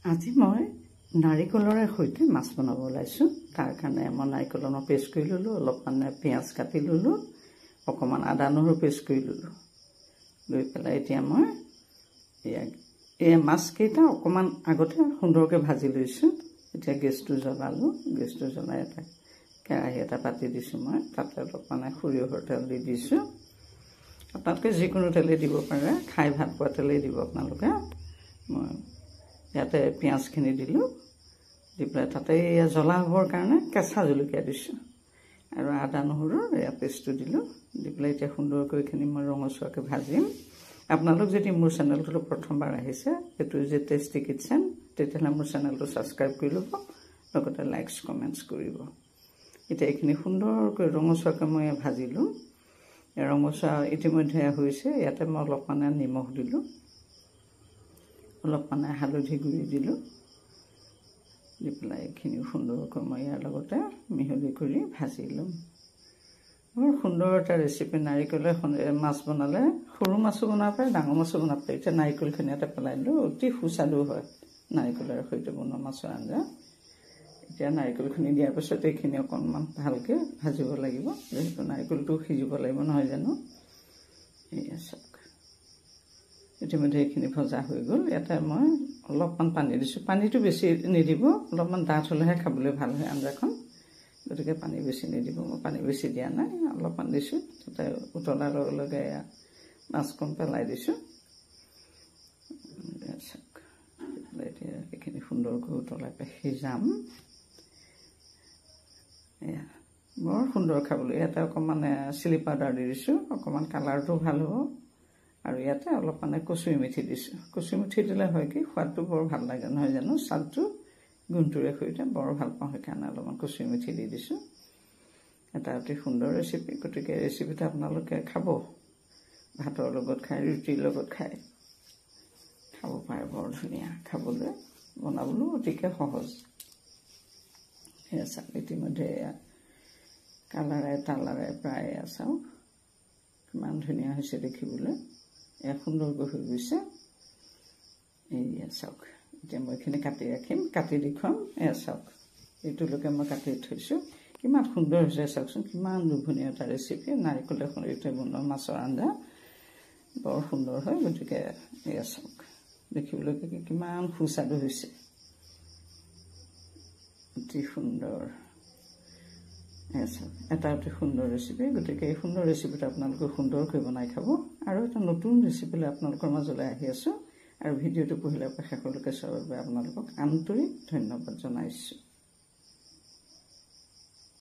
আজি মই নাৰিকলৰে সৈতে মাছ বনাব ওলাইছো। তাৰ কাৰণে মই নাৰিকলৰ পেষ্ট কৰি ললো, অলপমান পিঁয়াজ কাটি ললো, অকমান আদা নহৰু পেষ্ট কৰি ললো। লৈ পেলাই এতিয়া মই এই মাছকেইটা অকমান আগতে সুন্দৰকৈ ভাজি লৈছো। এতিয়া গেছটো জ্বলালো, গেছটো জ্বলাই এটা কেৰাহী এটা পাতি দিছো। মই তাতে অলপমান সৰিয়হৰ তেল দি দিছো। আপোনালোকে যিকোনো তেলেই দিব পাৰে, খাই ভাল পোৱা তেলেই দিব আপোনালোকে। মই ইয়াতে পিঁয়াজখিনি দিলোঁ, দি পেলাই তাতে জ্বলা হ'বৰ কাৰণে কেঁচা জলকীয়া দিছোঁ আৰু আদা নহৰুৰ এয়া পেষ্টটো দিলোঁ। দি পেলাই এতিয়া সুন্দৰকৈ এইখিনি মই ৰঙচুৱাকৈ ভাজিম। আপোনালোক যদি মোৰ চেনেলটো প্ৰথমবাৰ আহিছে, এইটো যে টেষ্টি কিটচেন, তেতিয়াহ'লে মোৰ চেনেলটো ছাবস্ক্ৰাইব কৰি ল'ব, লগতে লাইকছ কমেণ্টছ কৰিব। এতিয়া এইখিনি সুন্দৰকৈ ৰঙচুৱাকৈ মই ভাজিলোঁ। ৰঙচুৱা ইতিমধ্যে হৈছে। ইয়াতে মই অলপমান নিমখ দিলোঁ, অলপমান হালধি গুড়ি দিলোঁ। দি পেলাই এইখিনি সুন্দৰকৈ মই ইয়াৰ লগতে মিহলি কৰি ভাজি ল'ম। বৰ সুন্দৰ এটা ৰেচিপি। নাৰিকলে মাছ বনালে সৰু মাছো বনাব পাৰে, ডাঙৰ মাছো বনাব পাৰে। এতিয়া নাৰিকলখিনি ইয়াতে পেলাই দিলোঁ। অতি সুস্বাদু হয় নাৰিকলৰ সৈতে বনোৱা মাছৰ আঞ্জা। এতিয়া নাৰিকলখিনি দিয়াৰ পিছত এইখিনি অকণমান ভালকৈ ভাজিব লাগিব, যিহেতু নাৰিকলটো সিজিব লাগিব, নহয় জানো? এয়া চাওক, ইতিমধ্যে এইখিনি ভজা হৈ গ'ল। ইয়াতে মই অলপমান পানী দিছোঁ। পানীটো বেছি নিদিব, অলপমান ডাঠ হ'লেহে খাবলৈ ভাল হয় আঞ্জাখন, গতিকে পানী বেছি নিদিব। মই পানী বেছি দিয়া নাই, অলপমান দিছোঁ। তাতে উতলাৰ লগে লগে মাছখন পেলাই দিছোঁ। চাওক, এতিয়া এইখিনি সুন্দৰকৈ উতলাই সিজাম। এয়া বৰ সুন্দৰ খাবলৈ। ইয়াতে অকণমান চিলি পাউডাৰ দি দিছোঁ, অকণমান কালাৰটো ভাল হ'ব। আৰু ইয়াতে অলপমান কচুৰি মেথি দিছোঁ। কচুৰি মেথি দিলে হয় কি সোৱাদটো বৰ ভাল লাগে, নহয় জানো? চালটো গুণটোৰে সৈতে বৰ ভাল পাওঁ, সেইকাৰণে অলপমান কচুৰি মেথি দি দিছোঁ। এটা অতি সুন্দৰ ৰেচিপি, গতিকে ৰেচিপিটো আপোনালোকে খাব, ভাতৰ লগত খাই, ৰুটিৰ লগত খাই খাব পাৰে। বৰ ধুনীয়া খাবলৈ, বনাবলৈও অতিকে সহজ। সেয়া চাওক, ইতিমধ্যে কালাৰে তালাৰে প্ৰায় চাওক কিমান ধুনীয়া হৈছে দেখিবলৈ। এয়া সুন্দৰকৈ হৈ গৈছে। এয়া চাওক, এতিয়া মই এইখিনি কাটি ৰাখিম, কাটি দেখুৱাম। এয়া চাওক, এইটোলৈকে মই কাটি থৈছোঁ। কিমান সুন্দৰ হৈছে চাওকচোন, কিমান লোভনীয় এটা ৰেচিপি। নাৰিকলৰ সৈতে বনোৱা মাছৰ আঞ্জা বৰ সুন্দৰ হয়। গতিকে এয়া চাওক, দেখিবলৈকে কিমান সুস্বাদু হৈছে, অতি সুন্দৰ। এয়া চাওক, এটা অতি সুন্দৰ ৰেচিপি। গতিকে এই সুন্দৰ ৰেচিপিটো আপোনালোকে সুন্দৰকৈ বনাই খাব। আৰু এটা নতুন ৰেচিপি লৈ আপোনালোকৰ মাজলৈ আহি আছোঁ। আৰু ভিডিঅ'টো পঢ়িলে শেষলৈকে চোৱাৰ বাবে আপোনালোকক আন্তৰিক ধন্যবাদ জনাইছোঁ।